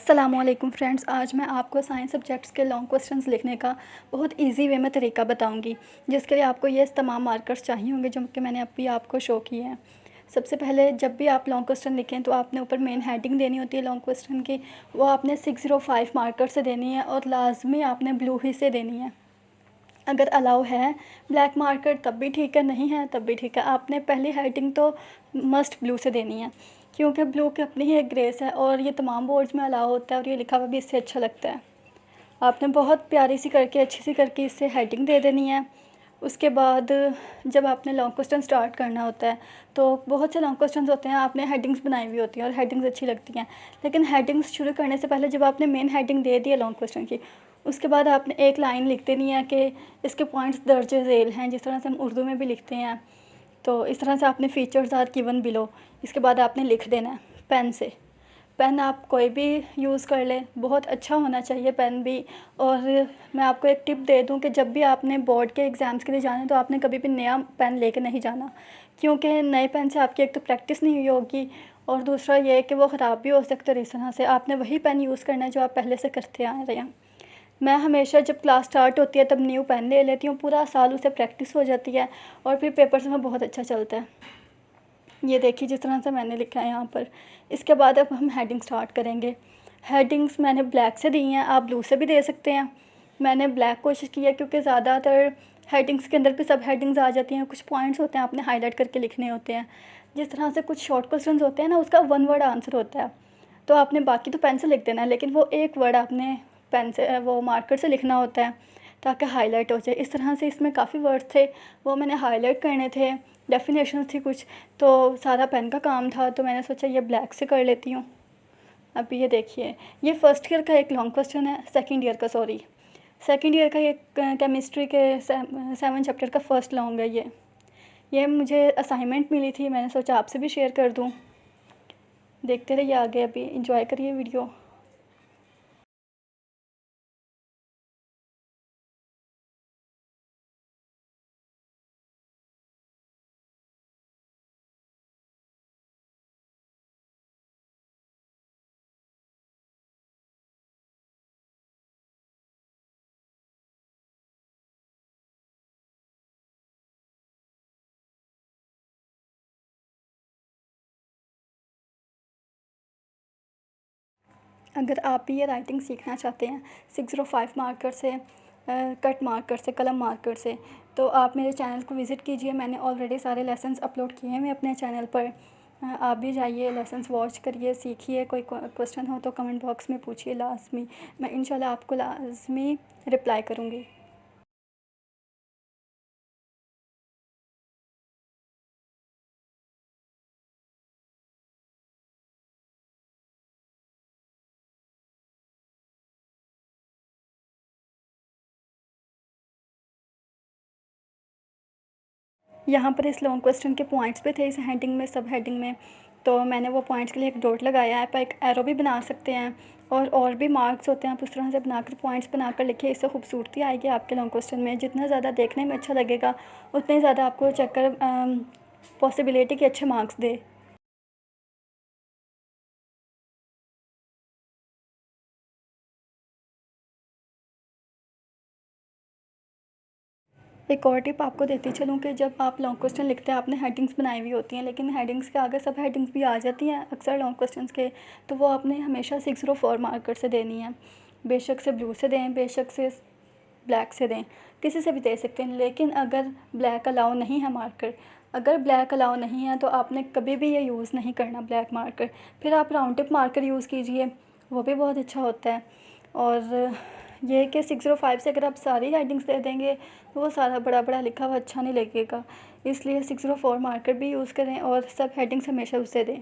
अस्सलामुअलैकुम फ्रेंड्स, आज मैं आपको साइंस सब्जेक्ट्स के लॉन्ग क्वेश्चंस लिखने का बहुत इजी वे में तरीका बताऊंगी, जिसके लिए आपको ये तमाम मार्कर्स चाहिए होंगे जो कि मैंने अभी आपको शो किए हैं। सबसे पहले जब भी आप लॉन्ग क्वेश्चन लिखें तो आपने ऊपर मेन हेडिंग देनी होती है लॉन्ग क्वेश्चन की, वो आपने 605 मार्कर से देनी है और लाजमी आपने ब्लू ही से देनी है। अगर अलाउ है ब्लैक मार्कर तब भी ठीक है, नहीं है तब भी ठीक है। आपने पहली हेडिंग तो मस्ट ब्लू से देनी है, क्योंकि ब्लू की अपनी ही एक ग्रेस है और ये तमाम बोर्ड्स में अलाउ होता है और ये लिखा हुआ भी इससे अच्छा लगता है। आपने बहुत प्यारी सी करके अच्छी सी करके इससे हेडिंग दे देनी है। उसके बाद जब आपने लॉन्ग क्वेश्चन स्टार्ट करना होता है तो बहुत से लॉन्ग क्वेश्चन होते हैं, आपने हेडिंग्स बनाई हुई होती हैं और हेडिंग्स अच्छी लगती हैं, लेकिन हेडिंग्स शुरू करने से पहले जब आपने मेन हेडिंग दे दी है लॉन्ग क्वेश्चन की, उसके बाद आपने एक लाइन लिख देनी है कि इसके पॉइंट्स दर्ज झेल हैं, जिस तरह से हम उर्दू में भी लिखते हैं। तो इस तरह से आपने फीचर्स आर गिवन बिलो, इसके बाद आपने लिख देना है पेन से। पेन आप कोई भी यूज़ कर लें, बहुत अच्छा होना चाहिए पेन भी। और मैं आपको एक टिप दे दूं कि जब भी आपने बोर्ड के एग्ज़ाम्स के लिए जाना है तो आपने कभी भी नया पेन लेके नहीं जाना, क्योंकि नए पेन से आपकी एक तो प्रैक्टिस नहीं हुई होगी और दूसरा ये है कि वो ख़राब भी हो सकता है। इस तरह से आपने वही पेन यूज़ करना है जो आप पहले से करते आ रहे हैं। मैं हमेशा जब क्लास स्टार्ट होती है तब न्यू पेन ले लेती हूँ, पूरा साल उसे प्रैक्टिस हो जाती है और फिर पेपर्स में बहुत अच्छा चलता है। ये देखिए जिस तरह से मैंने लिखा है यहाँ पर। इसके बाद अब हम हेडिंग स्टार्ट करेंगे। हेडिंग्स मैंने ब्लैक से दी हैं, आप ब्लू से भी दे सकते हैं। मैंने ब्लैक कोशिश की है क्योंकि ज़्यादातर हेडिंग्स के अंदर भी सब हेडिंग्स आ जाती हैं, कुछ पॉइंट्स होते हैं आपने हाईलाइट करके लिखने होते हैं। जिस तरह से कुछ शॉर्ट क्वेश्चन होते हैं ना, उसका वन वर्ड आंसर होता है, तो आपने बाकी तो पेन से लिख देना है, लेकिन वो एक वर्ड आपने पेन से वो मार्कर से लिखना होता है ताकि हाईलाइट हो जाए। इस तरह से इसमें काफ़ी वर्ड थे, वो मैंने हाईलाइट करने थे, डेफिनेशन थी कुछ, तो सारा पेन का काम था, तो मैंने सोचा ये ब्लैक से कर लेती हूँ। अब ये देखिए, ये फर्स्ट ईयर का एक लॉन्ग क्वेश्चन है, सेकंड ईयर का, सॉरी सेकंड ईयर का, एक केमिस्ट्री के 7 चैप्टर का फर्स्ट लॉन्ग है ये मुझे असाइनमेंट मिली थी, मैंने सोचा आपसे भी शेयर कर दूँ। देखते रहिए आगे, अभी इंजॉय करिए वीडियो। अगर आप भी ये राइटिंग सीखना चाहते हैं 605 मार्कर से, कट मार्कर से, कलम मार्कर से, तो आप मेरे चैनल को विज़िट कीजिए। मैंने ऑलरेडी सारे लेसन्स अपलोड किए हैं मैं अपने चैनल पर। आप भी जाइए, लेसन्स वॉच करिए, सीखिए। कोई क्वेश्चन हो तो कमेंट बॉक्स में पूछिए लाजमी, मैं इंशाल्लाह आपको लाजमी रिप्लाई करूँगी। यहाँ पर इस लॉन्ग क्वेश्चन के पॉइंट्स पे थे इस हेडिंग में, सब हेडिंग में, तो मैंने वो पॉइंट्स के लिए एक डॉट लगाया है। आप एक एरो भी बना सकते हैं और भी मार्क्स होते हैं, आप उस तरह से बनाकर पॉइंट्स बनाकर लिखिए, इससे खूबसूरती आएगी आपके लॉन्ग क्वेश्चन में। जितना ज़्यादा देखने में अच्छा लगेगा उतने ही ज़्यादा आपको चेकर पॉसिबिलिटी के अच्छे मार्क्स दे। एक और टिप आपको देती चलूँ कि जब आप लॉन्ग क्वेश्चन लिखते हैं आपने हेडिंग्स बनाई हुई होती हैं, लेकिन हेडिंग्स के आगे सब हेडिंग्स भी आ जाती हैं अक्सर लॉन्ग क्वेश्चंस के, तो वो आपने हमेशा 604 मार्कर से देनी है। बेशक से ब्लू से दें, बेशक से ब्लैक से दें, किसी से भी दे सकते हैं। लेकिन अगर ब्लैक अलाउ नहीं है मार्कर, अगर ब्लैक अलाउ नहीं है तो आपने कभी भी ये यूज़ नहीं करना ब्लैक मार्कर। फिर आप राउंड टिप मार्कर यूज़ कीजिए, वो भी बहुत अच्छा होता है। और ये कि 605 से अगर आप सारी हेडिंग्स दे देंगे तो वो सारा बड़ा बड़ा लिखा हुआ अच्छा नहीं लगेगा, इसलिए 604 मार्कर भी यूज़ करें और सब हेडिंग्स हमेशा उससे दें।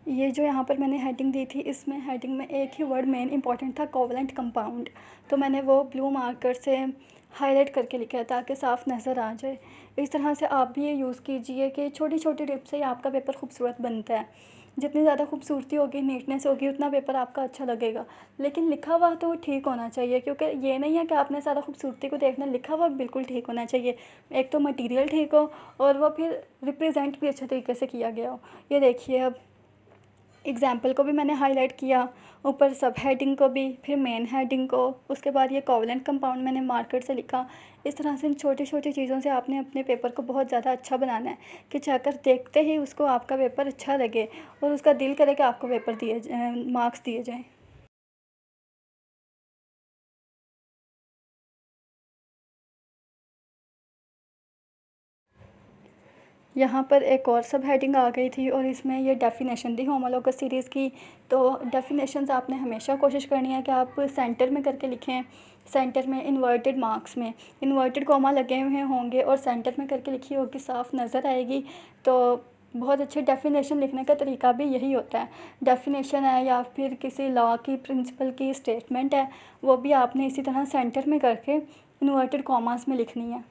ये जो यहाँ पर मैंने हेडिंग दी थी, इसमें हेडिंग में एक ही वर्ड मेन इंपॉर्टेंट था, कोवलेंट कंपाउंड। तो मैंने वो ब्लू मार्कर से हाईलाइट करके लिखा है ताकि साफ नज़र आ जाए। इस तरह से आप भी ये यूज़ कीजिए कि छोटी छोटी टिप से ही आपका पेपर खूबसूरत बनता है। जितनी ज़्यादा खूबसूरती होगी, नीटनेस होगी, उतना पेपर आपका अच्छा लगेगा। लेकिन लिखा हुआ तो ठीक होना चाहिए, क्योंकि ये नहीं है कि आपने ज़्यादा खूबसूरती को देखना, लिखा हुआ बिल्कुल ठीक होना चाहिए। एक तो मटेरियल ठीक हो और वो फिर रिप्रेजेंट भी अच्छे तरीके से किया गया हो। ये देखिए, अब एग्ज़ाम्पल को भी मैंने हाईलाइट किया, ऊपर सब हेडिंग को भी, फिर मेन हेडिंग को, उसके बाद ये कोवलेंट कंपाउंड मैंने मार्कर से लिखा। इस तरह से इन छोटी छोटी चीज़ों से आपने अपने पेपर को बहुत ज़्यादा अच्छा बनाना है कि चाहकर देखते ही उसको आपका पेपर अच्छा लगे और उसका दिल करे कि आपको पेपर मार्क्स दिए जाएँ। यहाँ पर एक और सब हेडिंग आ गई थी और इसमें ये डेफ़िनेशन थी होमोलॉगस सीरीज़ की। तो डेफ़िनेशंस आपने हमेशा कोशिश करनी है कि आप सेंटर में करके लिखें। सेंटर में इन्वर्टेड मार्क्स में इन्वर्टेड कॉमा लगे हुए होंगे और सेंटर में करके लिखी होगी, साफ़ नज़र आएगी। तो बहुत अच्छे डेफ़िनेशन लिखने का तरीका भी यही होता है। डेफ़िनेशन है या फिर किसी लॉ की, प्रिंसिपल की स्टेटमेंट है, वो भी आपने इसी तरह सेंटर में करके इन्वर्टेड कॉमास में लिखनी है।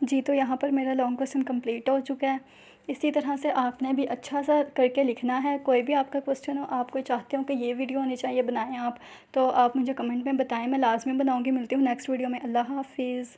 जी, तो यहाँ पर मेरा लॉन्ग क्वेश्चन कंप्लीट हो चुका है। इसी तरह से आपने भी अच्छा सा करके लिखना है। कोई भी आपका क्वेश्चन हो, आप कोई चाहते हो कि ये वीडियो होनी चाहिए, बनाएँ आप, तो आप मुझे कमेंट में बताएँ, मैं लाज़मी बनाऊँगी। मिलती हूँ नेक्स्ट वीडियो में। अल्लाह हाफ़िज़।